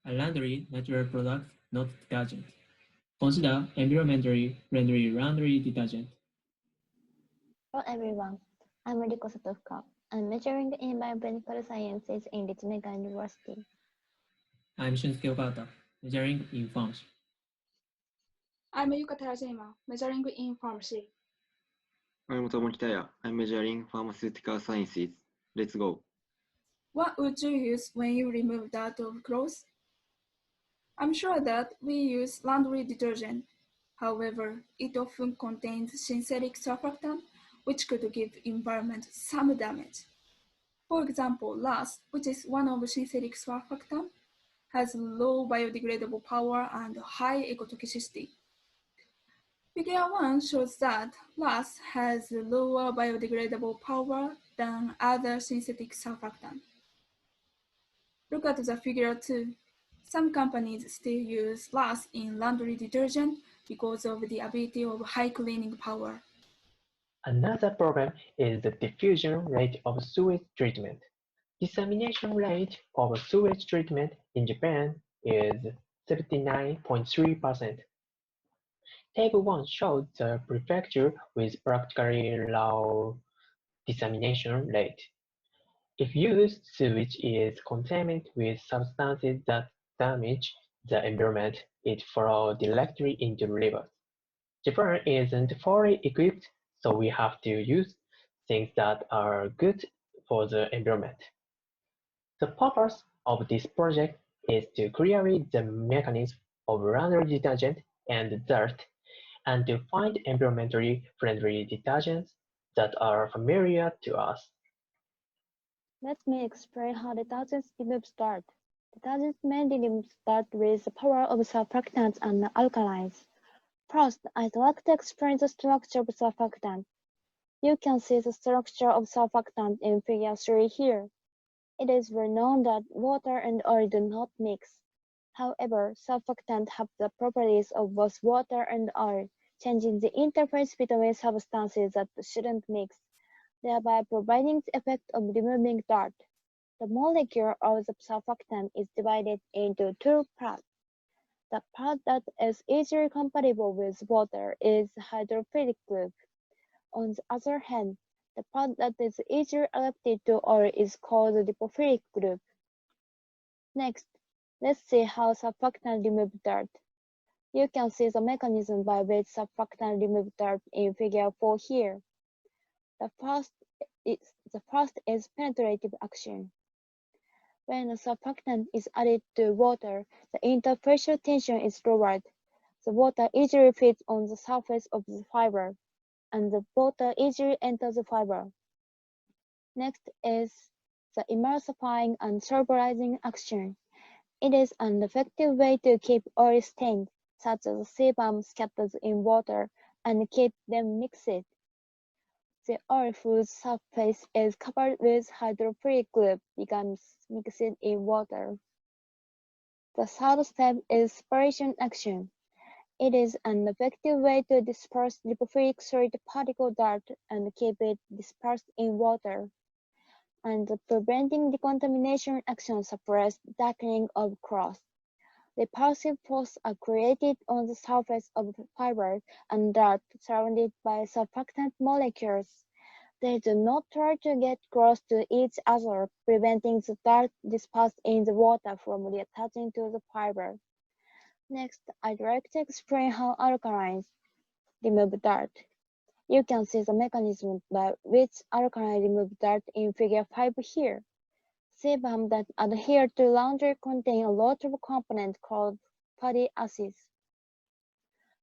A laundry natural product, not detergent. Consider environmentally friendly laundry detergent. Hello everyone, I'm Riko Satofka. I'm majoring in biomedical sciences in立命館University. I'm Shunsuke Okata, majoring in pharmacy. I'm Yuka Terajima, majoring in pharmacy. I'm Tomo Kitaya. I'm majoring pharmaceutical sciences. Let's go. What would you use when you remove dirt of clothes? I'm sure that we use laundry detergent. However, it often contains synthetic surfactant, which could give environment some damage. For example, RAS, which is one of the synthetic surfactant, has low biodegradable power and high ecotoxicity. Figure 1 shows that RAS has lower biodegradable power than other synthetic surfactant. Look at the figure 2. Some companies still use RAS in laundry detergent because of the ability of high cleaning power. Another problem is the diffusion rate of sewage treatment. Dissemination rate of sewage treatment in Japan is 79.3%. Table 1 shows the prefecture with practically low dissemination rate. If used sewage is contaminated with substances that damage the environment, it flows directly into rivers. Japan isn't fully equipped, so we have to use things that are good for the environment. The purpose of this project is to query the mechanism of laundry detergent and dirt, and to find environmentally friendly detergents that are familiar to us. Let me explain how detergents remove dirt. Detergents mainly remove dirt with the power of surfactants and alkalis. First, I'd like to explain the structure of surfactant. You can see the structure of surfactant in figure 3 here. It is well known that water and oil do not mix. However, surfactants have the properties of both water and oil, changing the interface between substances that shouldn't mix, thereby providing the effect of removing dirt. The molecule of the surfactant is divided into two parts. The part that is easily compatible with water is the hydrophilic group. On the other hand, the part that is easily adapted to oil is called the lipophilic group. Next, let's see how surfactant remove dirt. You can see the mechanism by which surfactant remove dirt in figure 4 here. The first is penetrative action. When a surfactant is added to water, the interfacial tension is lowered. The water easily fits on the surface of the fiber, and the water easily enters the fiber. Next is the emulsifying and solubilizing action. It is an effective way to keep oil stains, such as sebum scattered in water, and keep them mixed. The oil whose surface is covered with hydrophilic group becomes mixed in water. The third step is separation action. It is an effective way to disperse lipophilic solid particle dirt and keep it dispersed in water. And the preventing decontamination action suppresses darkening of cloth. Repulsive forces are created on the surface of the fiber and dirt surrounded by surfactant molecules. They do not try to get close to each other, preventing the dirt dispersed in the water from reattaching to the fiber. Next, I'd like to explain how alkalines remove dirt. You can see the mechanism by which alkaline remove dirt in figure 5 here. Sebum that adhere to laundry contain a lot of component called fatty acids.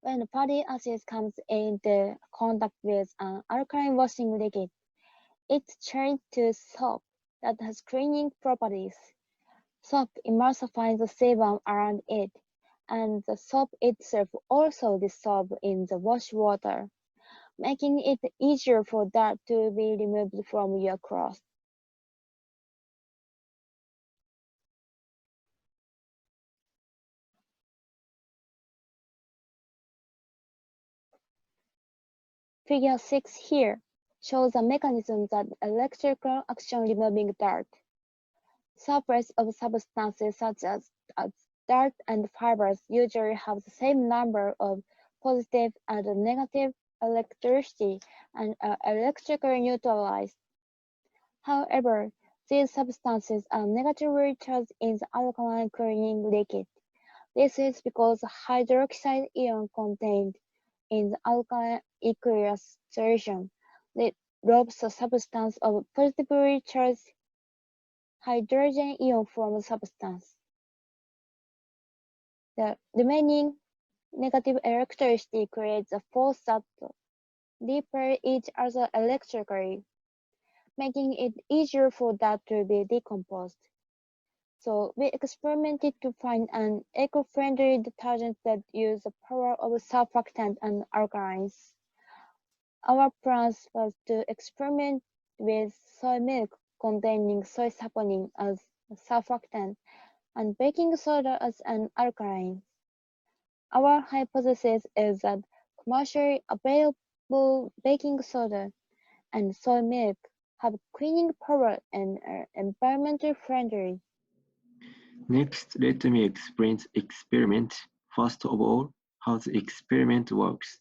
When fatty acids comes into contact with an alkaline washing liquid, it's changed to soap that has cleaning properties. Soap emulsifies the sebum around it, and the soap itself also dissolves in the wash water, making it easier for dirt to be removed from your clothes. Figure 6 here shows a mechanism that electrical action removing dirt. Surface of substances such as dirt and fibers usually have the same number of positive and negative electricity and are electrically neutralized. However, these substances are negatively charged in the alkaline cleaning liquid. This is because the hydroxide ion contained in the alkaline aqueous solution robs the substance of positively charged hydrogen ion from the substance. The remaining negative electricity creates a force that repel each other electrically, making it easier for that to be decomposed. So we experimented to find an eco-friendly detergent that uses the power of surfactant and alkalines. Our plan was to experiment with soy milk containing soy saponin as a surfactant and baking soda as an alkaline. Our hypothesis is that commercially available baking soda and soy milk have cleaning power and are environmentally friendly. Next, let me explain the experiment. First of all, how the experiment works.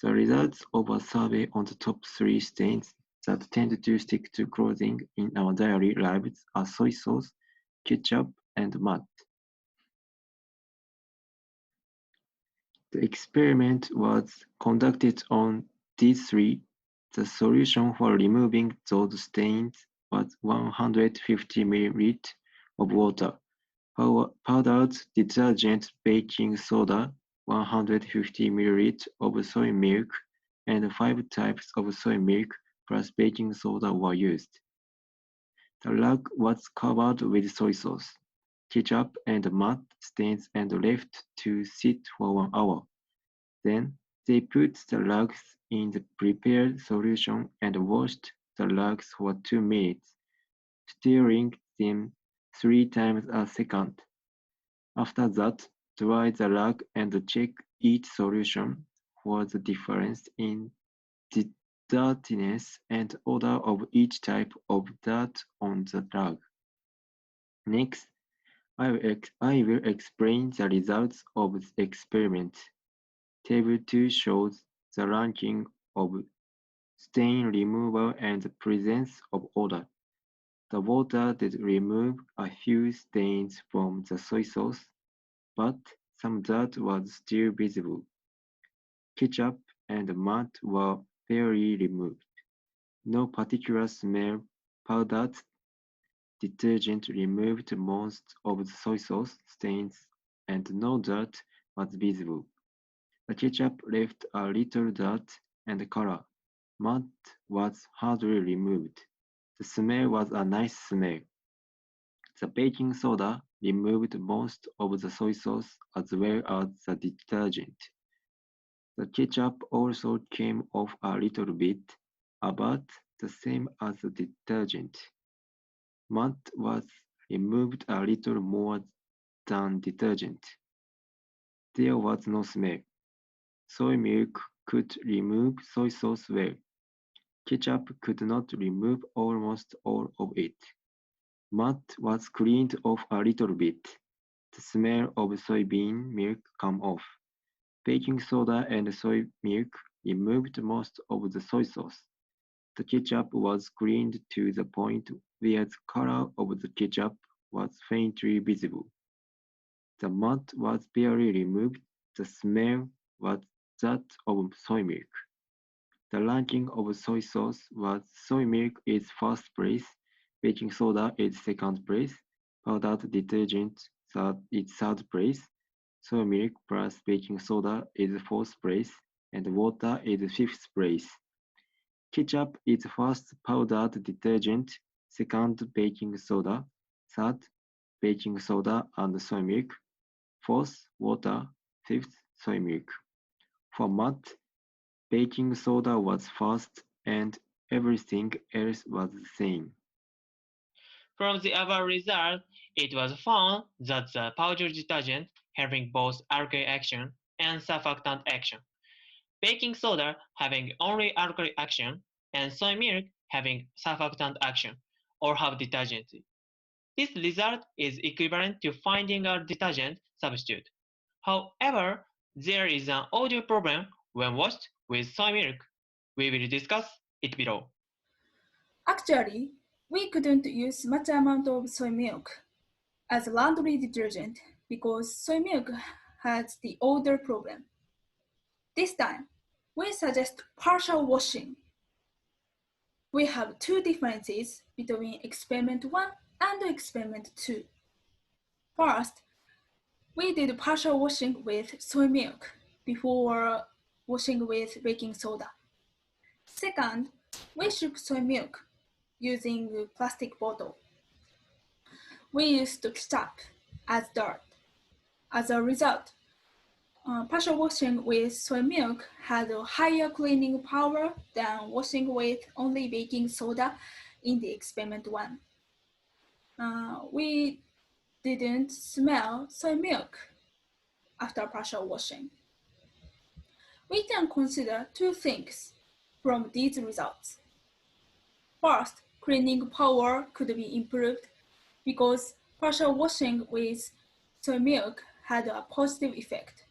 The results of a survey on the top 3 stains that tend to stick to clothing in our daily lives are soy sauce, ketchup, and mud. The experiment was conducted on these 3. The solution for removing those stains was 150 ml of water, powdered detergent, baking soda, 150 ml of soy milk, and 5 types of soy milk plus baking soda were used. The rug was covered with soy sauce, ketchup, and mud stains and left to sit for 1 hour. Then they put the rugs in the prepared solution and washed the rugs for 2 minutes, stirring them 3 times a second. After that, dry the rug and check each solution for the difference in the dirtiness and odor of each type of dirt on the rug. Next, I will explain the results of the experiment. Table 2 shows the ranking of stain removal and the presence of odor. The water did remove a few stains from the soy sauce, but some dirt was still visible. Ketchup and mud were barely removed. No particular smell. Powdered detergent removed most of the soy sauce stains, and no dirt was visible. The ketchup left a little dirt and color. Mud was hardly removed. The smell was a nice smell. The baking soda removed most of the soy sauce as well as the detergent. The ketchup also came off a little bit, about the same as the detergent. Mud was removed a little more than detergent. There was no smell. Soy milk could remove soy sauce well. Ketchup could not remove almost all of it. Mud was cleaned off a little bit. The smell of soybean milk came off. Baking soda and soy milk removed most of the soy sauce. The ketchup was cleaned to the point where the color of the ketchup was faintly visible. The mud was barely removed. The smell was that of soy milk. The ranking of soy sauce was soy milk is first place, baking soda is second place, powdered detergent is third place, soy milk plus baking soda is fourth place, and water is fifth place. Ketchup is first, powdered detergent, second baking soda, third baking soda and soy milk, fourth water, fifth soy milk. For mud, baking soda was first and everything else was the same. From the above result, it was found that the powdered detergent having both alkali action and surfactant action, baking soda having only alkali action, and soy milk having surfactant action all have detergency. This result is equivalent to finding a detergent substitute. However, there is an audio problem when washed with soy milk. We will discuss it below. Actually, we couldn't use much amount of soy milk as a laundry detergent because soy milk has the odor problem. This time, we suggest partial washing. We have two differences between experiment 1 and experiment 2. First, we did partial washing with soy milk before washing with baking soda. Second, we shook soy milk using a plastic bottle. We used ketchup as dirt. As a result, partial washing with soy milk had a higher cleaning power than washing with only baking soda in the experiment 1. We didn't smell soy milk after partial washing. We can consider two things from these results. First, cleaning power could be improved because partial washing with soy milk had a positive effect.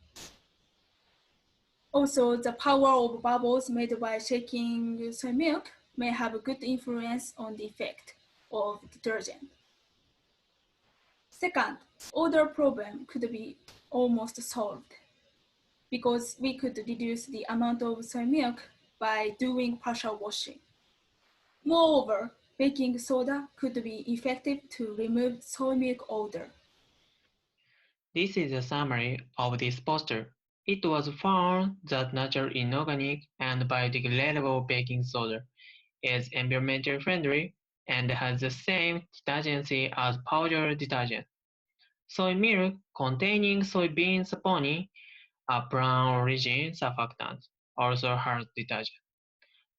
Also, the power of bubbles made by shaking soy milk may have a good influence on the effect of detergent. Second, odor problem could be almost solved because we could reduce the amount of soy milk by doing partial washing. Moreover, baking soda could be effective to remove soy milk odor. This is a summary of this poster. It was found that natural inorganic and biodegradable baking soda is environmentally friendly and has the same detergency as powder detergent. Soy milk containing soybean saponin, a brown origin surfactant, also has detergent.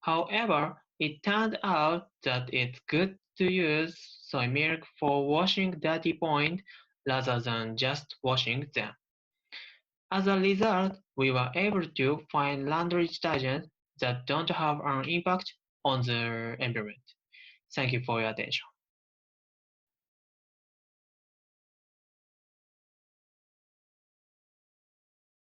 However, it turned out that it's good to use soy milk for washing dirty points rather than just washing them. As a result, we were able to find laundry detergents that don't have an impact on the environment. Thank you for your attention.